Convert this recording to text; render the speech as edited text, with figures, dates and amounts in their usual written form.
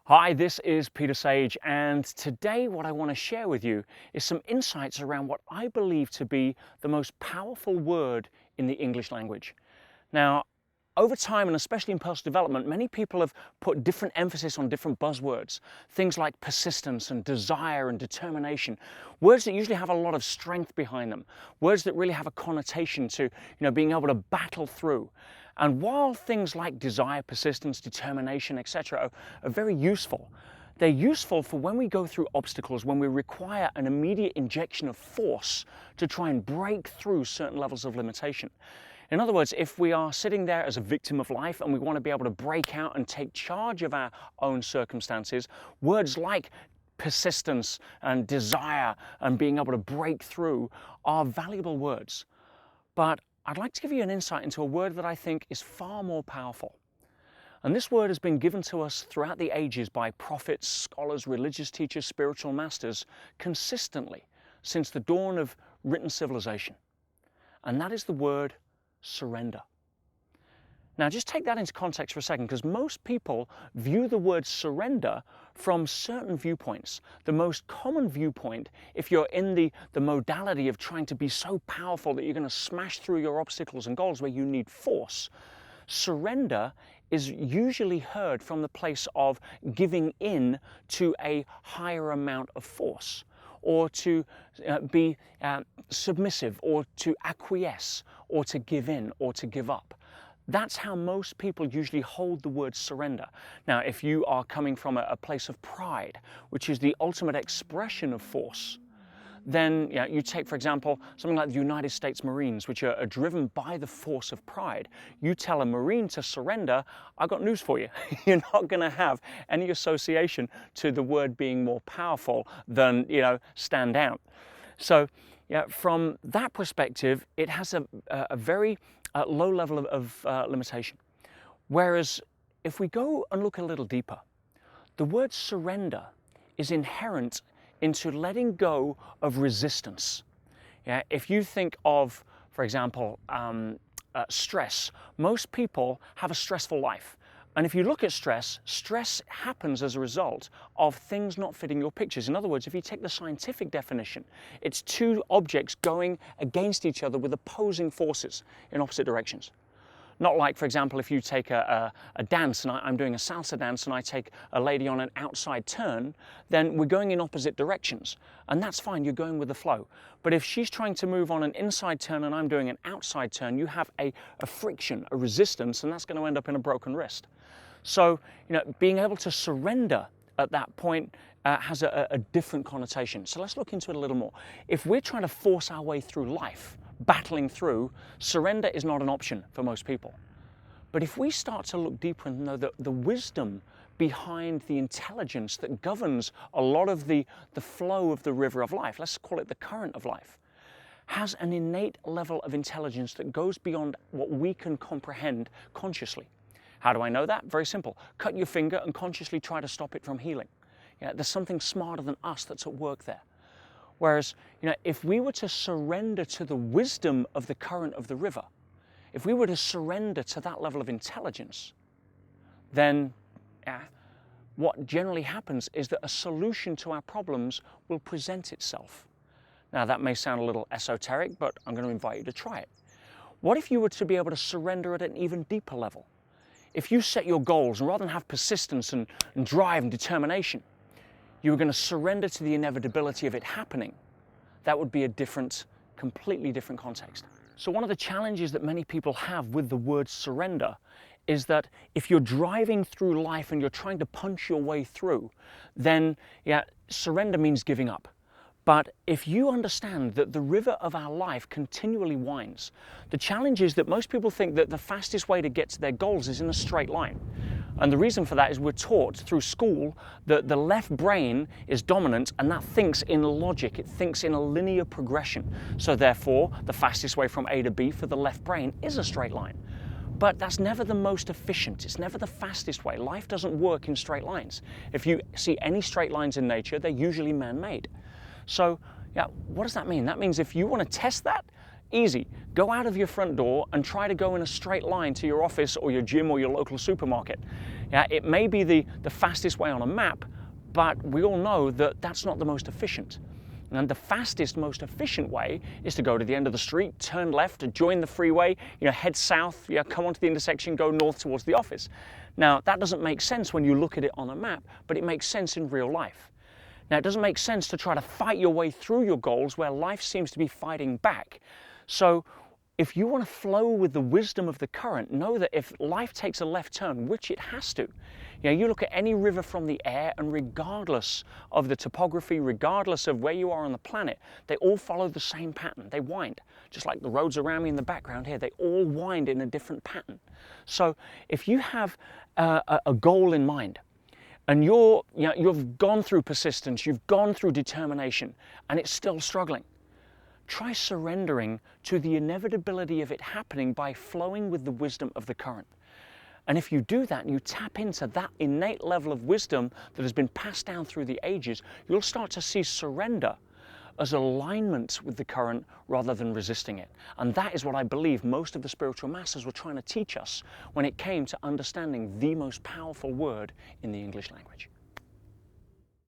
Hi, this is Peter Sage, and today what I want to share with you is some insights around what I believe to be the most powerful word in the English language. Now, over time, and especially in personal development, many people have put different emphasis on different buzzwords, things like persistence and desire and determination, words that usually have a lot of strength behind them, words that really have a connotation to, being able to battle through. And while things like desire, persistence, determination, etc. are very useful, they're useful for when we go through obstacles, when we require an immediate injection of force to try and break through certain levels of limitation. In other words, if we are sitting there as a victim of life and we want to be able to break out and take charge of our own circumstances, words like persistence and desire and being able to break through are valuable words. But I'd like to give you an insight into a word that I think is far more powerful. And this word has been given to us throughout the ages by prophets, scholars, religious teachers, spiritual masters, consistently since the dawn of written civilization. And that is the word surrender. Now just take that into context for a second, because most people view the word surrender from certain viewpoints. The most common viewpoint, if you're in the modality of trying to be so powerful that you're going to smash through your obstacles and goals where you need force, surrender is usually heard from the place of giving in to a higher amount of force, or to be submissive, or to acquiesce, or to give in, or to give up. That's how most people usually hold the word surrender. Now, if you are coming from a place of pride, which is the ultimate expression of force, then you take, for example, something like the United States Marines, which are driven by the force of pride. You tell a Marine to surrender, I've got news for you. You're not going to have any association to the word being more powerful than, stand down. So, from that perspective, it has a very low level of limitation. Whereas if we go and look a little deeper, the word surrender is inherent into letting go of resistance. If you think of, for example, stress, most people have a stressful life. And if you look at stress, stress happens as a result of things not fitting your pictures. In other words, if you take the scientific definition, it's two objects going against each other with opposing forces in opposite directions. Not like, for example, if you take a dance, and I'm doing a salsa dance, and I take a lady on an outside turn, then we're going in opposite directions. And that's fine, you're going with the flow. But if she's trying to move on an inside turn and I'm doing an outside turn, you have a friction, a resistance, and that's going to end up in a broken wrist. So, being able to surrender at that point has a different connotation. So let's look into it a little more. If we're trying to force our way through life, battling through, surrender is not an option for most people. But if we start to look deeper and know that the wisdom behind the intelligence that governs a lot of the flow of the river of life, let's call it the current of life, has an innate level of intelligence that goes beyond what we can comprehend consciously. How do I know that? Very simple. Cut your finger and consciously try to stop it from healing. There's something smarter than us that's at work there. Whereas, if we were to surrender to the wisdom of the current of the river, if we were to surrender to that level of intelligence, then what generally happens is that a solution to our problems will present itself. Now, that may sound a little esoteric, but I'm going to invite you to try it. What if you were to be able to surrender at an even deeper level? If you set your goals, and rather than have persistence and drive and determination, you were going to surrender to the inevitability of it happening, that would be a completely different context. So one of the challenges that many people have with the word surrender is that if you're driving through life and you're trying to punch your way through, then surrender means giving up. But if you understand that the river of our life continually winds, the challenge is that most people think that the fastest way to get to their goals is in a straight line. And the reason for that is we're taught through school that the left brain is dominant, and that thinks in logic, it thinks in a linear progression. So therefore, the fastest way from A to B for the left brain is a straight line. But that's never the most efficient, it's never the fastest way. Life doesn't work in straight lines. If you see any straight lines in nature, they're usually man-made. So, what does that mean? That means if you want to test that, easy. Go out of your front door and try to go in a straight line to your office or your gym or your local supermarket. Yeah, it may be the fastest way on a map, but we all know that that's not the most efficient. And the fastest, most efficient way is to go to the end of the street, turn left, join the freeway, head south, come onto the intersection, go north towards the office. Now, that doesn't make sense when you look at it on a map, but it makes sense in real life. Now, it doesn't make sense to try to fight your way through your goals where life seems to be fighting back. So, if you want to flow with the wisdom of the current, know that if life takes a left turn, which it has to, you look at any river from the air, and regardless of the topography, regardless of where you are on the planet, they all follow the same pattern. They wind. Just like the roads around me in the background here, they all wind in a different pattern. So if you have a goal in mind, and you've gone through persistence, you've gone through determination, and it's still struggling, try surrendering to the inevitability of it happening by flowing with the wisdom of the current. And if you do that, and you tap into that innate level of wisdom that has been passed down through the ages, you'll start to see surrender as alignment with the current rather than resisting it. And that is what I believe most of the spiritual masters were trying to teach us when it came to understanding the most powerful word in the English language.